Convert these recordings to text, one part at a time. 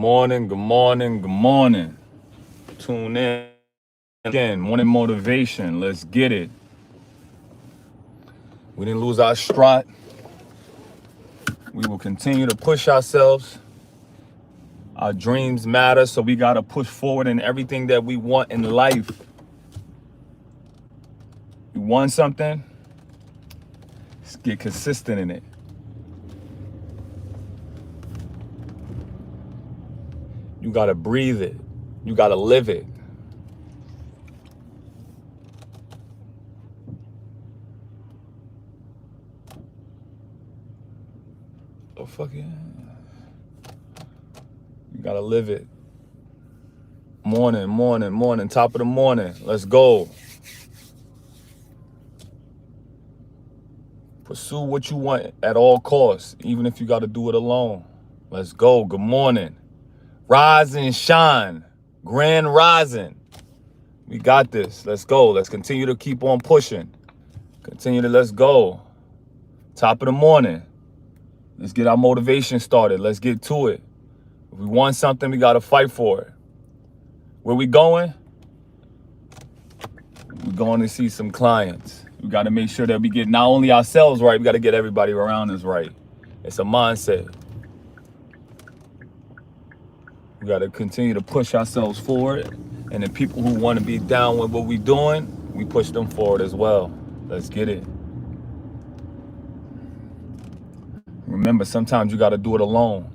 morning, good morning, good morning. Tune in again. Morning motivation. Let's get it. We didn't lose our strut. We will continue to push ourselves. Our dreams matter, so we got to push forward in everything that we want in life. You want something? Let's get consistent in it. You got to breathe it. You got to live it. Oh, fuck yeah. You got to live it. Morning, morning, morning, top of the morning. Let's go. Pursue what you want at all costs, even if you got to do it alone. Let's go. Good morning. Rise and shine. Grand rising. We got this. Let's go. Let's continue to keep on pushing. Let's go. Top of the morning. Let's get our motivation started. Let's get to it. If we want something, we got to fight for it. Where we going? We're going to see some clients. We got to make sure that we get not only ourselves right, we got to get everybody around us right. It's a mindset. We got to continue to push ourselves forward. And the people who want to be down with what we're doing, we push them forward as well. Let's get it. Remember, sometimes you got to do it alone.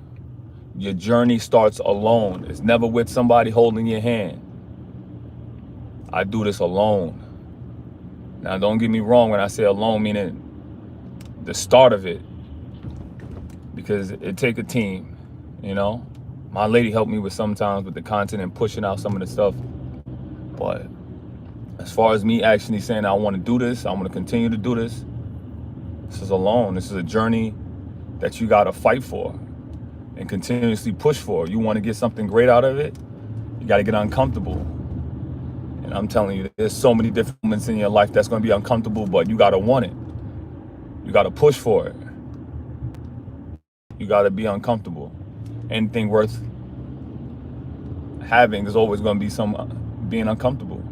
Your journey starts alone. It's never with somebody holding your hand. I do this alone. Now, don't get me wrong when I say alone, meaning the start of it. Because it take a team, you know? My lady helped me with sometimes with the content and pushing out some of the stuff. But as far as me actually saying I want to do this, I want to continue to do this, this is alone. This is a journey that you got to fight for and continuously push for. You want to get something great out of it, you got to get uncomfortable. And I'm telling you, there's so many different moments in your life that's going to be uncomfortable, but you got to want it. You got to push for it. You got to be uncomfortable. Anything worth having is always going to be some being uncomfortable.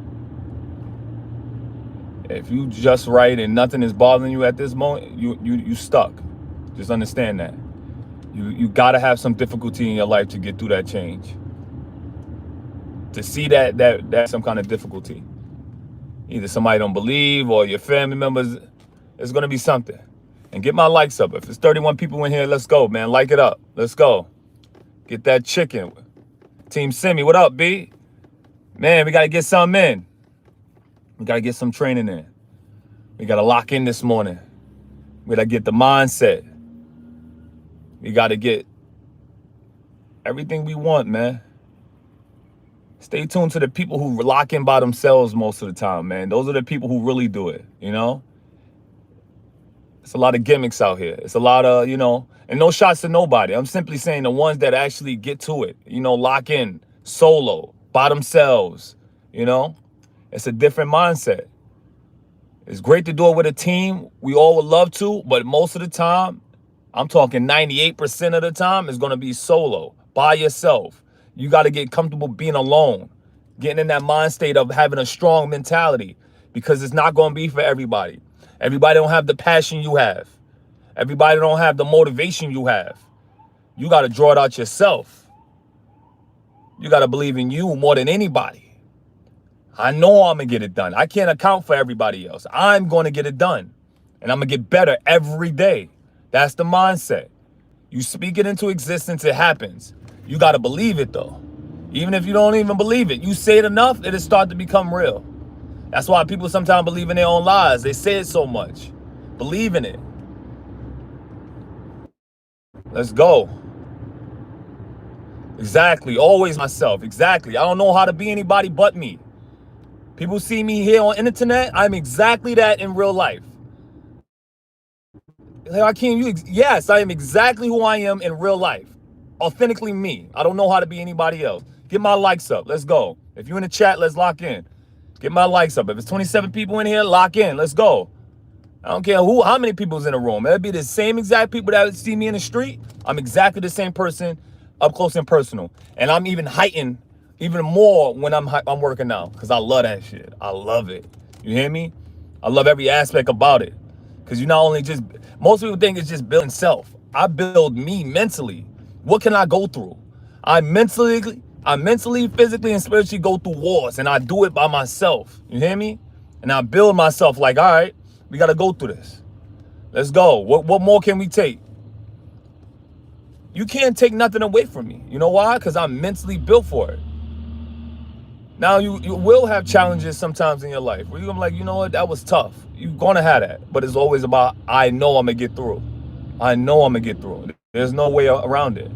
If you just right and nothing is bothering you at this moment, you stuck. Just understand that. You got to have some difficulty in your life to get through that change. To see that's some kind of difficulty. Either somebody don't believe or your family members, it's going to be something. And get my likes up. If it's 31 people in here, let's go, man. Like it up. Let's go. Get that chicken. Team Simi, what up, B? Man, we got to get something in. We got to get some training in. We got to lock in this morning. We got to get the mindset. We got to get everything we want, man. Stay tuned to the people who lock in by themselves most of the time, man. Those are the people who really do it, you know? It's a lot of gimmicks out here. It's a lot of, and no shots to nobody. I'm simply saying the ones that actually get to it, lock in, solo, by themselves, It's a different mindset. It's great to do it with a team. We all would love to, but most of the time, I'm talking 98% of the time, it's going to be solo, by yourself. You got to get comfortable being alone, getting in that mind state of having a strong mentality, because it's not going to be for everybody. Everybody don't have the passion you have. Everybody don't have the motivation you have. You got to draw it out yourself. You got to believe in you more than anybody. I know I'm going to get it done. I can't account for everybody else. I'm going to get it done. And I'm going to get better every day. That's the mindset. You speak it into existence, it happens. You got to believe it, though. Even if you don't even believe it, you say it enough, it'll start to become real. That's why people sometimes believe in their own lies. They say it so much. Believe in it. Let's go. Exactly. Always myself. Exactly. I don't know how to be anybody but me. People see me here on the internet. I'm exactly that in real life. Hey, Akeem, yes, I am exactly who I am in real life. Authentically me. I don't know how to be anybody else. Get my likes up. Let's go. If you're in the chat, let's lock in. Get my likes up. If it's 27 people in here, lock in. Let's go. I don't care how many people's in the room. It'll be the same exact people that would see me in the street. I'm exactly the same person up close and personal. And I'm even heightened even more when I'm working out, because I love that shit. I love it. You hear me? I love every aspect about it. Because you not only just, most people think it's just building self. I build me mentally. What can I go through? I mentally, physically, and spiritually go through wars, and I do it by myself. You hear me? And I build myself like, all right, we got to go through this. Let's go. What more can we take? You can't take nothing away from me. You know why? Because I'm mentally built for it. Now, you will have challenges sometimes in your life where you're going to be like, you know what, that was tough. You're going to have that. But it's always about, I know I'm going to get through. I know I'm going to get through. There's no way around it.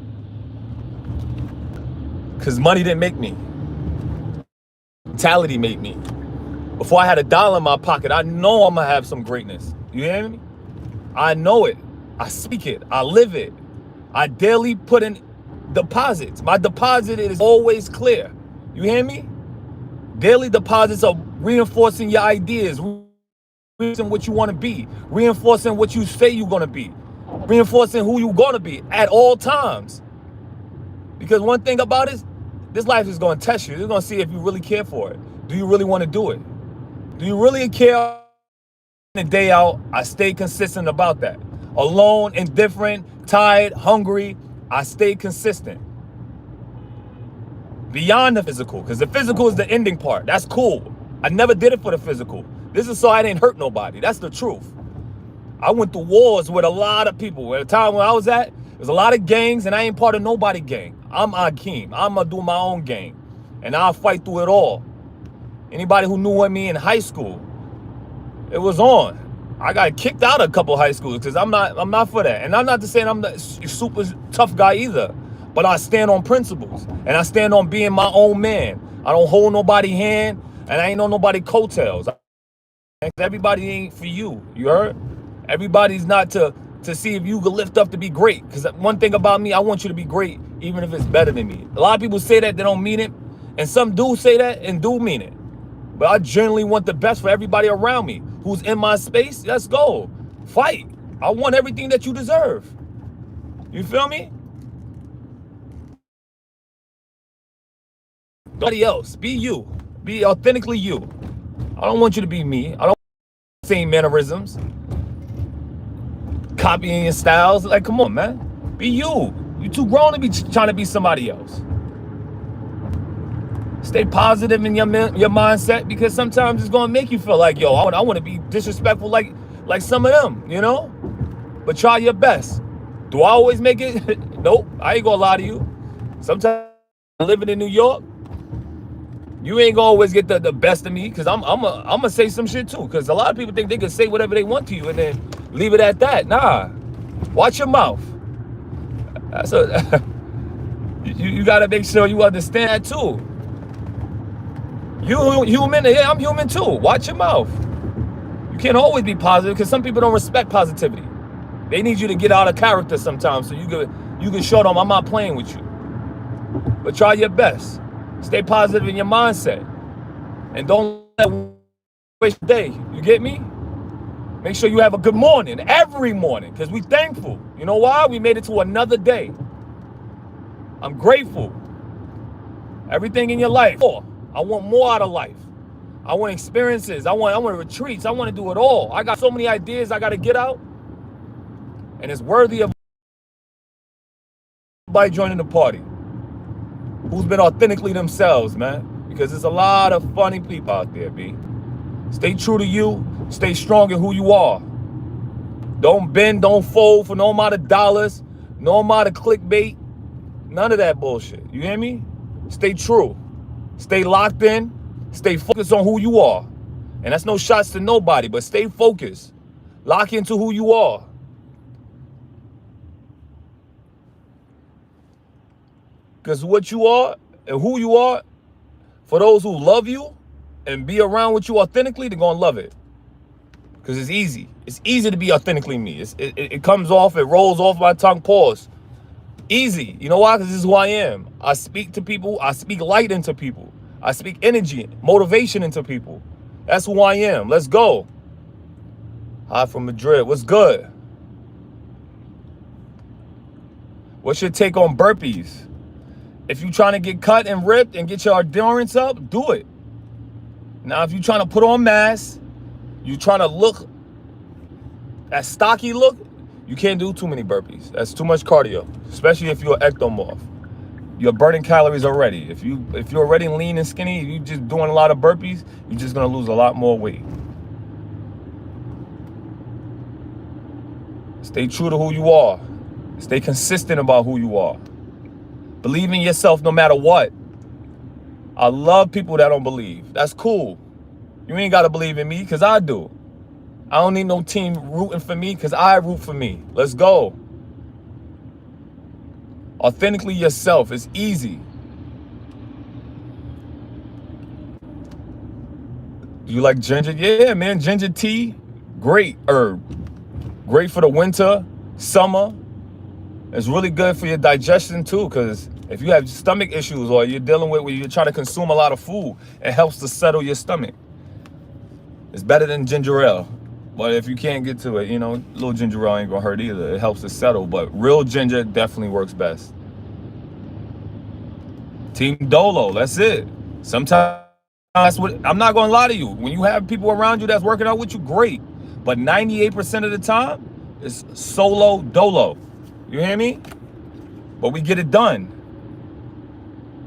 Because money didn't make me. Mentality made me. Before I had $1 in my pocket, I know I'm going to have some greatness. You hear me? I know it. I speak it. I live it. I daily put in deposits. My deposit is always clear. You hear me? Daily deposits are reinforcing your ideas, reinforcing what you want to be, reinforcing what you say you're going to be, reinforcing who you're going to be at all times. Because one thing about it, this life is going to test you. It's going to see if you really care for it. Do you really want to do it? Do you really care? The day out, I stay consistent about that. Alone, indifferent, tired, hungry, I stay consistent. Beyond the physical, because the physical is the ending part. That's cool. I never did it for the physical. This is so I didn't hurt nobody. That's the truth. I went through wars with a lot of people. At the time when I was at, there's a lot of gangs, and I ain't part of nobody gang. I'm Akeem. I'm going to do my own gang, and I'll fight through it all. Anybody who knew me in high school, it was on. I got kicked out of a couple high schools because I'm not for that. And I'm not just saying I'm the super tough guy either, but I stand on principles, and I stand on being my own man. I don't hold nobody's hand, and I ain't on nobody's coattails. Everybody ain't for you. You heard? Everybody's not to see if you can lift up to be great. Because one thing about me, I want you to be great, even if it's better than me. A lot of people say that, they don't mean it, and some do say that and do mean it. But I generally want the best for everybody around me who's in my space. Let's go. Fight. I want everything that you deserve. You feel me? Nobody else. Be you. Be authentically you. I don't want you to be me. I don't want the same mannerisms. Copying your styles. Like, come on, man. Be you. You're too grown to be trying to be somebody else. Stay positive in your mindset, because sometimes it's gonna make you feel like, yo, I want to be disrespectful like some of them, you know. But try your best. Do I always make it? Nope. I ain't gonna lie to you. Sometimes living in New York, you ain't gonna always get the best of me, because I'm gonna say some shit too. Because a lot of people think they can say whatever they want to you and then leave it at that. Nah. Watch your mouth. That's you gotta make sure you understand that too. You human, yeah, I'm human too. Watch your mouth. You can't always be positive, because some people don't respect positivity. They need you to get out of character sometimes, so you can show them I'm not playing with you. But try your best. Stay positive in your mindset, and don't let waste your day. You get me? Make sure you have a good morning every morning, because we thankful. You know why? We made it to another day. I'm grateful. Everything in your life. I want more out of life. I want experiences. I want retreats. I want to do it all. I got so many ideas I got to get out, and it's worthy of everybody joining the party who's been authentically themselves, man. Because there's a lot of funny people out there, B. Stay true to you. Stay strong in who you are. Don't bend, don't fold for no amount of dollars, no amount of clickbait. None of that bullshit. You hear me? Stay true. Stay locked in. Stay focused on who you are. And that's no shots to nobody, but stay focused. Lock into who you are. Because what you are and who you are, for those who love you and be around with you authentically, they're going to love it. Because it's easy. It's easy to be authentically me. It comes off, it rolls off my tongue, pause. Easy. You know why? Because this is who I am. I speak to people. I speak light into people. I speak energy, motivation into people. That's who I am. Let's go. Hi from Madrid. What's good? What's your take on burpees? If you're trying to get cut and ripped and get your endurance up, do it. Now, if you're trying to put on mass, you're trying to look that stocky look, you can't do too many burpees. That's too much cardio, especially if you're an ectomorph. You're burning calories already. If you're already lean and skinny, you're just doing a lot of burpees, you're just gonna lose a lot more weight. Stay true to who you are. Stay consistent about who you are. Believe in yourself no matter what. I love people that don't believe. That's cool. You ain't gotta believe in me, because I do. I don't need no team rooting for me, because I root for me. Let's go. Authentically yourself. It's easy. Do you like ginger? Yeah, man. Ginger tea, great herb. Great for the winter, summer. It's really good for your digestion too, because if you have stomach issues or you're dealing with where you're trying to consume a lot of food, it helps to settle your stomach. It's better than ginger ale. But if you can't get to it, you know, little ginger ale ain't gonna hurt either. It helps to settle, but real ginger definitely works best. Team Dolo, that's it. Sometimes that's what, I'm not gonna lie to you. When you have people around you that's working out with you, great. But 98% of the time, it's solo dolo. You hear me? But we get it done.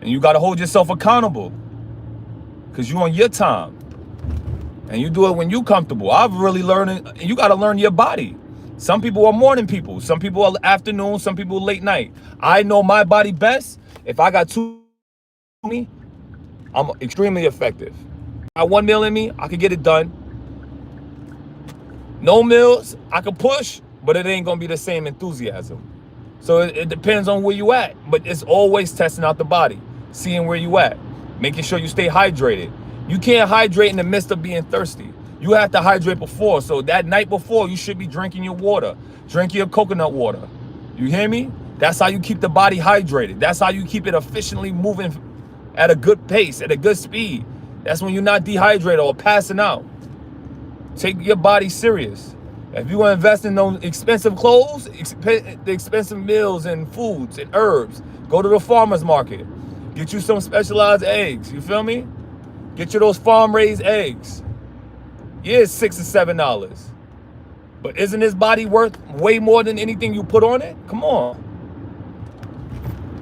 And you gotta hold yourself accountable, because you on your time. And you do it when you comfortable. I've really learned, and you gotta learn your body. Some people are morning people. Some people are afternoon. Some people are late night. I know my body best. If I got two in me, I'm extremely effective. I got 1 meal in me, I can get it done. No meals, I can push, but it ain't gonna be the same enthusiasm. So it depends on where you at, but it's always testing out the body, seeing where you at, making sure you stay hydrated. You can't hydrate in the midst of being thirsty. You have to hydrate before. So that night before, you should be drinking your water. Drink your coconut water. You hear me? That's how you keep the body hydrated. That's how you keep it efficiently moving at a good pace, at a good speed. That's when you're not dehydrated or passing out. Take your body serious. If you want to invest in those expensive clothes, the expensive meals and foods and herbs, go to the farmer's market. Get you some specialized eggs. You feel me? Get you those farm-raised eggs. Yeah, it's $6 or $7. But isn't this body worth way more than anything you put on it? Come on.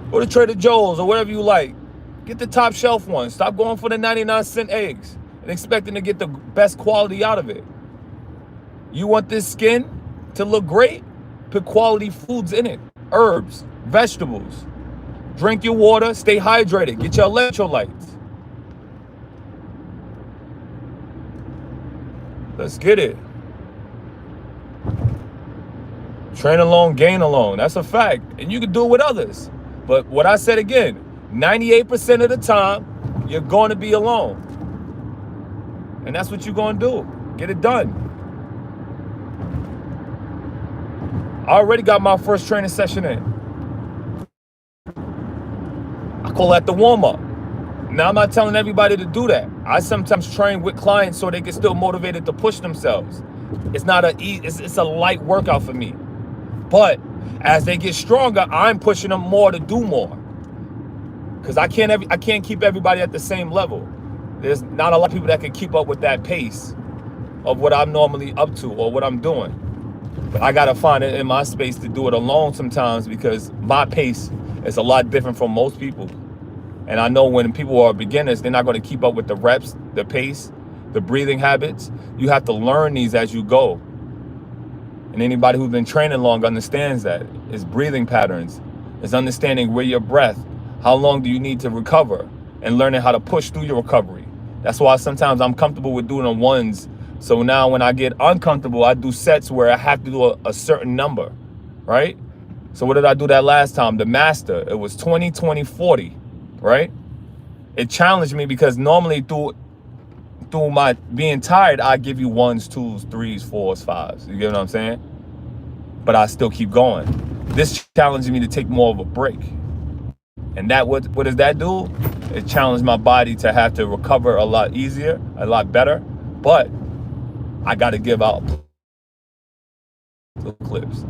Go to Trader Joe's or whatever you like. Get the top shelf ones. Stop going for the 99-cent eggs and expecting to get the best quality out of it. You want this skin to look great? Put quality foods in it. Herbs, vegetables. Drink your water. Stay hydrated. Get your electrolytes. Let's get it. Train alone, gain alone. That's a fact. And you can do it with others. But what I said again, 98% of the time, you're going to be alone. And that's what you're going to do. Get it done. I already got my first training session in. I call that the warm-up. Now, I'm not telling everybody to do that. I sometimes train with clients so they get still motivated to push themselves. It's not it's a light workout for me. But as they get stronger, I'm pushing them more to do more. Because I can't keep everybody at the same level. There's not a lot of people that can keep up with that pace of what I'm normally up to or what I'm doing. But I gotta find it in my space to do it alone sometimes, because my pace is a lot different from most people. And I know when people are beginners, they're not going to keep up with the reps, the pace, the breathing habits. You have to learn these as you go. And anybody who's been training long understands that. It's breathing patterns. It's understanding where your breath, how long do you need to recover, and learning how to push through your recovery. That's why sometimes I'm comfortable with doing the ones. So now when I get uncomfortable, I do sets where I have to do a certain number, right? So what did I do that last time? The master, it was 20, 20, 40. Right? It challenged me, because normally through my being tired, I give you 1s, 2s, 3s, 4s, 5s. You get what I'm saying? But I still keep going. This challenges me to take more of a break. And that what does that do? It challenged my body to have to recover a lot easier, a lot better. But I got to give out clips.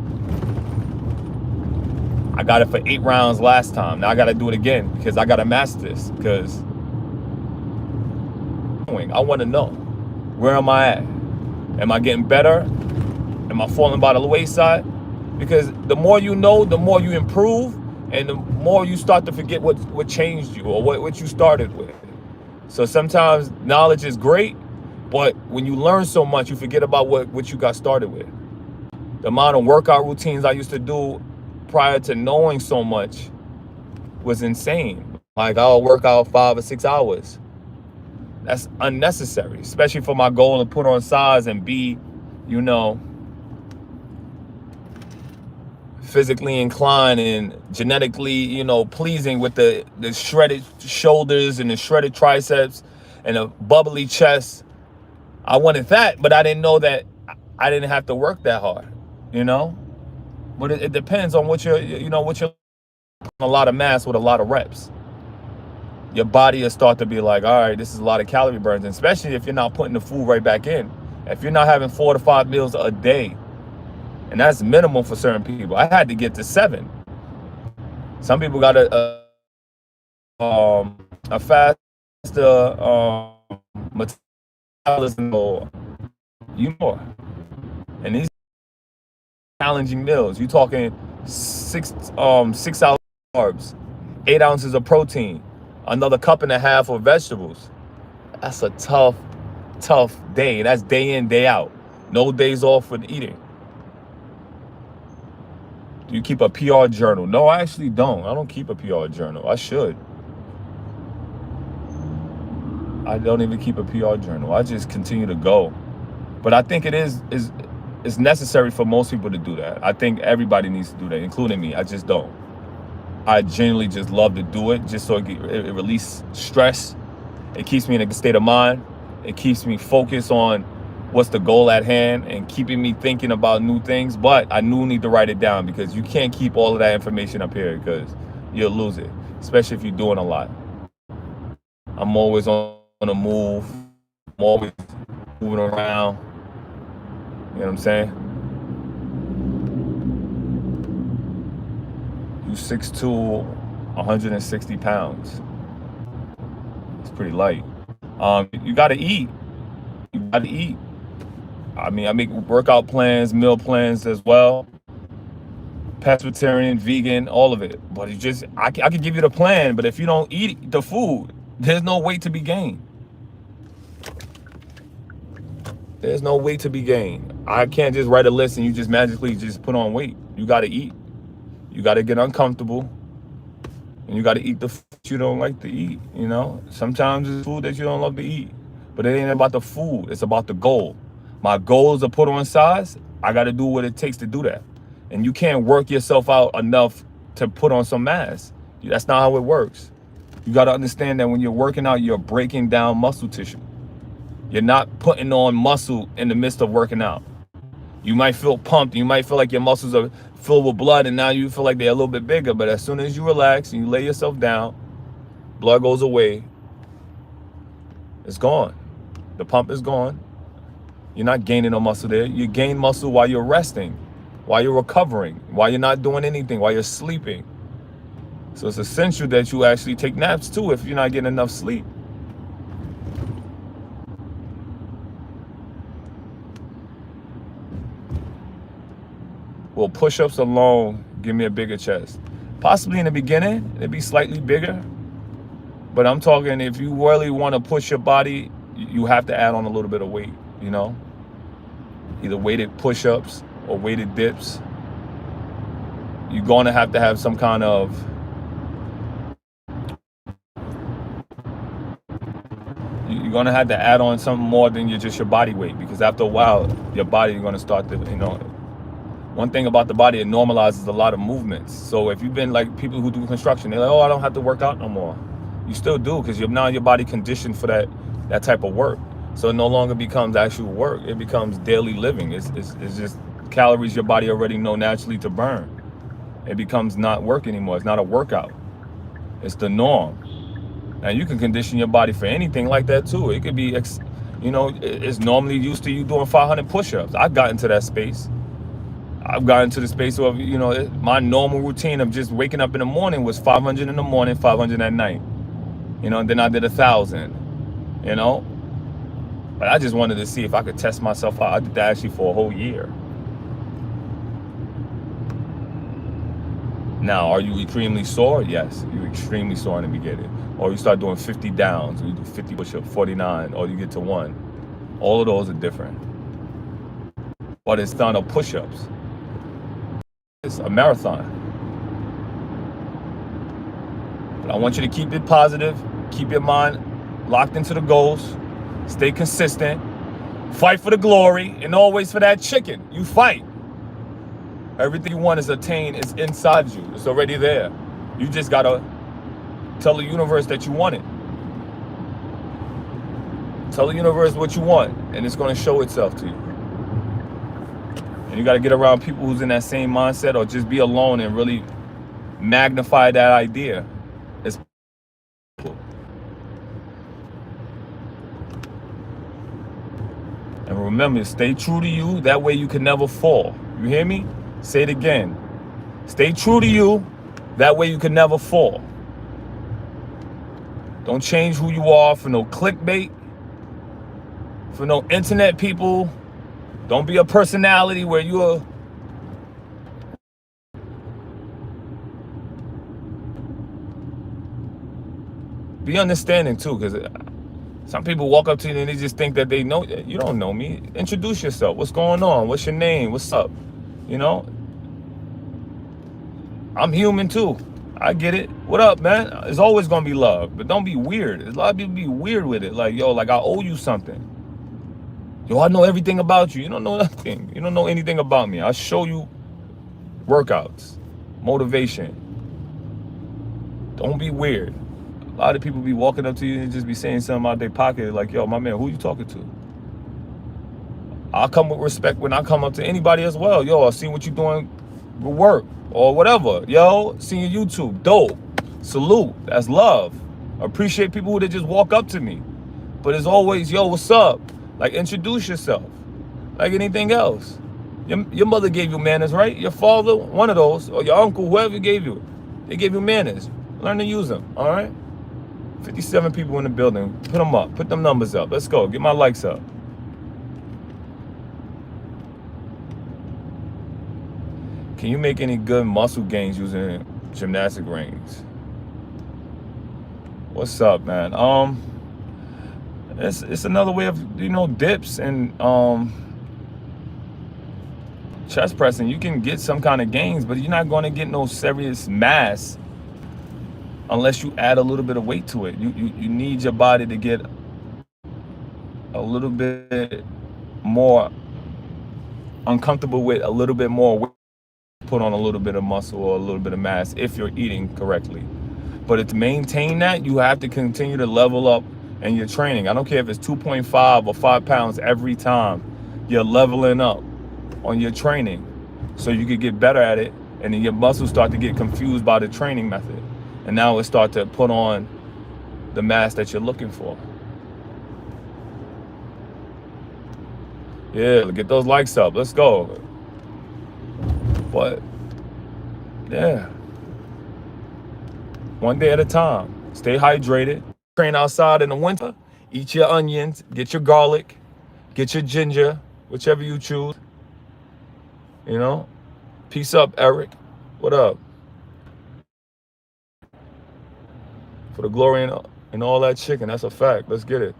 I got it for 8 rounds last time. Now I got to do it again because I got to master this. Because I want to know, where am I at? Am I getting better? Am I falling by the wayside? Because the more you know, the more you improve, and the more you start to forget what changed you or what you started with. So sometimes knowledge is great, but when you learn so much, you forget about what you got started with. The amount of workout routines I used to do prior to knowing so much was insane. Like, I'll work out 5 or 6 hours. That's unnecessary, especially for my goal to put on size and be, you know, physically inclined and genetically, you know, pleasing with the shredded shoulders and the shredded triceps and a bubbly chest. I wanted that, but I didn't know that I didn't have to work that hard, you know. But it depends on what you're a lot of mass with a lot of reps. Your body will start to be like, all right, this is a lot of calorie burns, and especially if you're not putting the food right back in. If you're not having 4 to 5 meals a day, and that's minimum for certain people. I had to get to 7. Some people got a faster metabolism or more. And these challenging meals, you're talking 6 ounces carbs, 8 ounces of protein, another 1.5 cups of vegetables. That's a tough day. That's day in, day out. No days off for eating. Do you keep a PR journal? No, I actually don't. I don't keep a PR journal. I should. I don't even keep a PR journal. I just continue to go. But I think it is necessary for most people to do that. I think everybody needs to do that, including me. I just don't. I genuinely just love to do it just so it releases stress. It keeps me in a good state of mind. It keeps me focused on what's the goal at hand and keeping me thinking about new things. But I need to write it down, because you can't keep all of that information up here, because you'll lose it, especially if you're doing a lot. I'm always on the move. I'm always moving around. You know what I'm saying? You 6'2", 160 pounds. It's pretty light. You got to eat. You got to eat. I mean, I make workout plans, meal plans as well. Pescatarian, vegan, all of it. But it's just, I can give you the plan, but if you don't eat the food, there's no weight to be gained. There's no weight to be gained. I can't just write a list and you just magically just put on weight. You got to eat. You got to get uncomfortable. And you got to eat the food you don't like to eat, you know? Sometimes it's food that you don't love to eat. But it ain't about the food. It's about the goal. My goal is to put on size. I got to do what it takes to do that. And you can't work yourself out enough to put on some mass. That's not how it works. You got to understand that when you're working out, you're breaking down muscle tissue. You're not putting on muscle in the midst of working out. You might feel pumped. You might feel like your muscles are filled with blood, and now you feel like they're a little bit bigger. But as soon as you relax and you lay yourself down, blood goes away. It's gone. The pump is gone. You're not gaining no muscle there. You gain muscle while you're resting, while you're recovering, while you're not doing anything, while you're sleeping. So it's essential that you actually take naps too if you're not getting enough sleep. Well, push-ups alone give me a bigger chest. Possibly in the beginning, it'd be slightly bigger. But I'm talking, if you really want to push your body, you have to add on a little bit of weight, you know? Either weighted push-ups or weighted dips. You're going to have some kind of you're going to have to add on something more than just your body weight, because after a while, your body is going to start to, you know, one thing about the body, it normalizes a lot of movements. So if you've been like people who do construction, they're like, oh, I don't have to work out no more. You still do, because you're now your body conditioned for that type of work. So it no longer becomes actual work. It becomes daily living. It's just calories your body already know naturally to burn. It becomes not work anymore. It's not a workout. It's the norm. And you can condition your body for anything like that too. It could be, you know, it's normally used to you doing 500 push-ups. I got into that space. I've gotten to the space of, my normal routine of just waking up in the morning was 500 in the morning, 500 at night. And then I did 1,000, But I just wanted to see if I could test myself out. I did that actually for a whole year. Now, are you extremely sore? Yes, you're extremely sore in the beginning. Or you start doing 50 downs, or you do 50 push-ups, 49, or you get to 1. All of those are different. But it's not no push-ups. It's a marathon. But I want you to keep it positive, keep your mind locked into the goals, stay consistent, fight for the glory, and always for that chicken. You fight. Everything you want is attained, is inside you. It's already there. You just gotta tell the universe that you want it. Tell the universe what you want, and it's gonna show itself to you. And you gotta get around people who's in that same mindset, or just be alone and really magnify that idea. It's possible. And remember, stay true to you. That way you can never fall. You hear me? Say it again. Stay true to you. That way you can never fall. Don't change who you are for no clickbait, for no internet people. Don't be a personality where you're be understanding too, because some people walk up to you and they just think that they know. You don't know me. Introduce yourself. What's going on? What's your name? What's up? I'm human too. I get it. What up, man? It's always gonna be love, but don't be weird. A lot of people be weird with it. Like, like I owe you something. I know everything about you. You don't know nothing. You don't know anything about me. I'll show you workouts, motivation. Don't be weird. A lot of people be walking up to you and just be saying something out their pocket like, my man, who you talking to? I'll come with respect when I come up to anybody as well. I see what you doing with work or whatever. See your YouTube. Dope. Salute. That's love. I appreciate people who just walk up to me. But it's always, what's up? Like, introduce yourself. Like anything else. Your mother gave you manners, right? Your father, one of those, or your uncle, whoever gave you. They gave you manners. Learn to use them, all right? 57 people in the building. Put them up. Put them numbers up. Let's go. Get my likes up. Can you make any good muscle gains using gymnastic rings? What's up, man? It's another way of dips and chest pressing. You can get some kind of gains, but you're not going to get no serious mass unless you add a little bit of weight to it. You need your body to get a little bit more uncomfortable with a little bit more weight. Put on a little bit of muscle or a little bit of mass if you're eating correctly. But to maintain that, you have to continue to level up in your training. I don't care if it's 2.5 or 5 pounds every time. You're leveling up on your training so you can get better at it, and then your muscles start to get confused by the training method. And now it start to put on the mass that you're looking for. Yeah, get those likes up. Let's go. But yeah, one day at a time. Stay hydrated. Train outside in the winter. Eat your onions. Get your garlic. Get your ginger, whichever you choose. Peace up, Eric. What up? For the glory and all that chicken. That's a fact. Let's get it.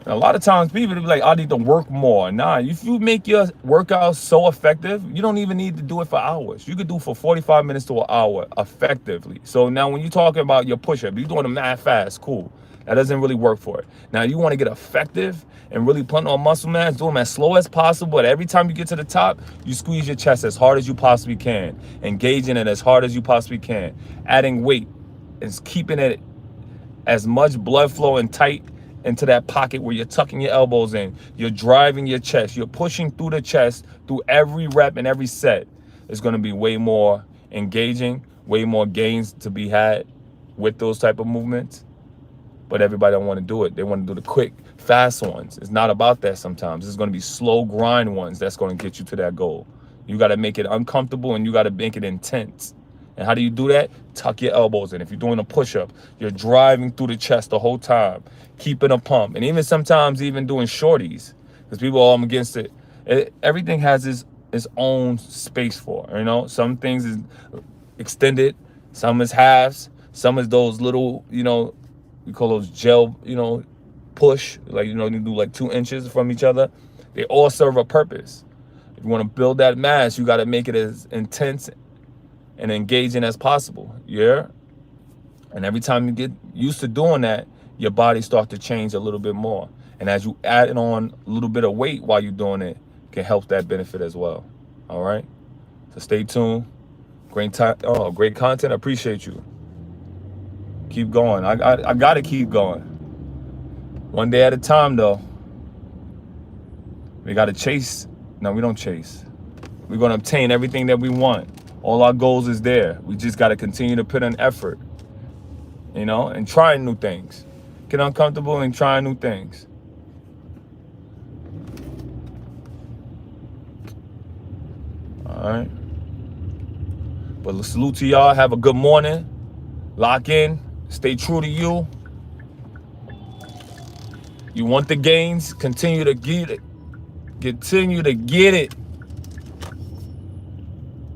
And a lot of times people be like, I need to work more. Nah, if you make your workout so effective, you don't even need to do it for hours. You could do for 45 minutes to an hour effectively. So now when you're talking about your push-up, you're doing them mad fast, cool. That doesn't really work for it. Now you want to get effective and really put on muscle mass, do them as slow as possible. But every time you get to the top, you squeeze your chest as hard as you possibly can. Engaging it as hard as you possibly can. Adding weight is keeping it as much blood flow and tight into that pocket where you're tucking your elbows in. You're driving your chest. You're pushing through the chest through every rep and every set. It's going to be way more engaging, way more gains to be had with those type of movements. But everybody don't want to do it. They want to do the quick fast ones. It's not about that sometimes. It's going to be slow grind ones that's going to get you to that goal. You got to make it uncomfortable and you got to make it intense. And how do you do that? Tuck your elbows in. If you're doing a push-up, you're driving through the chest the whole time, keeping a pump. And even sometimes even doing shorties, because people are against it. Everything has its own space for, you know? Some things is extended, some is halves, some is those little, you know, we call those gel, you know, push, like, you know, you do like 2 inches from each other. They all serve a purpose. If you want to build that mass, you got to make it as intense and engaging as possible. Yeah. And every time you get used to doing that, your body starts to change a little bit more. And as you add on a little bit of weight while you're doing it, can help that benefit as well. All right. So stay tuned. Great time. Oh, great content. I appreciate you. Keep going. I gotta keep going. One day at a time, though. We gotta chase. No, we don't chase. We're gonna obtain everything that we want. All our goals is there. We just got to continue to put in effort, you know, and trying new things. Get uncomfortable and try new things. All right. But salute to y'all. Have a good morning. Lock in. Stay true to you. You want the gains? Continue to get it. Continue to get it.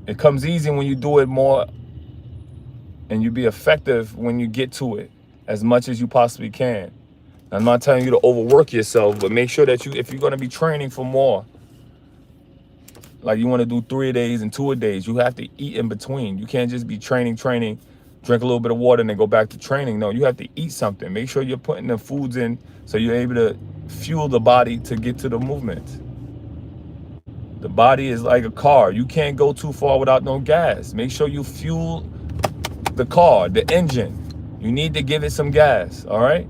It comes easy when you do it more, and you be effective when you get to it as much as you possibly can. I'm not telling you to overwork yourself, but make sure that if you're going to be training for more, like you want to do 3 days and 2 days, you have to eat in between. You can't just be training, drink a little bit of water and then go back to training. No, you have to eat something. Make sure you're putting the foods in so you're able to fuel the body to get to the movement. The body is like a car. You can't go too far without no gas. Make sure you fuel the car, the engine. You need to give it some gas, all right?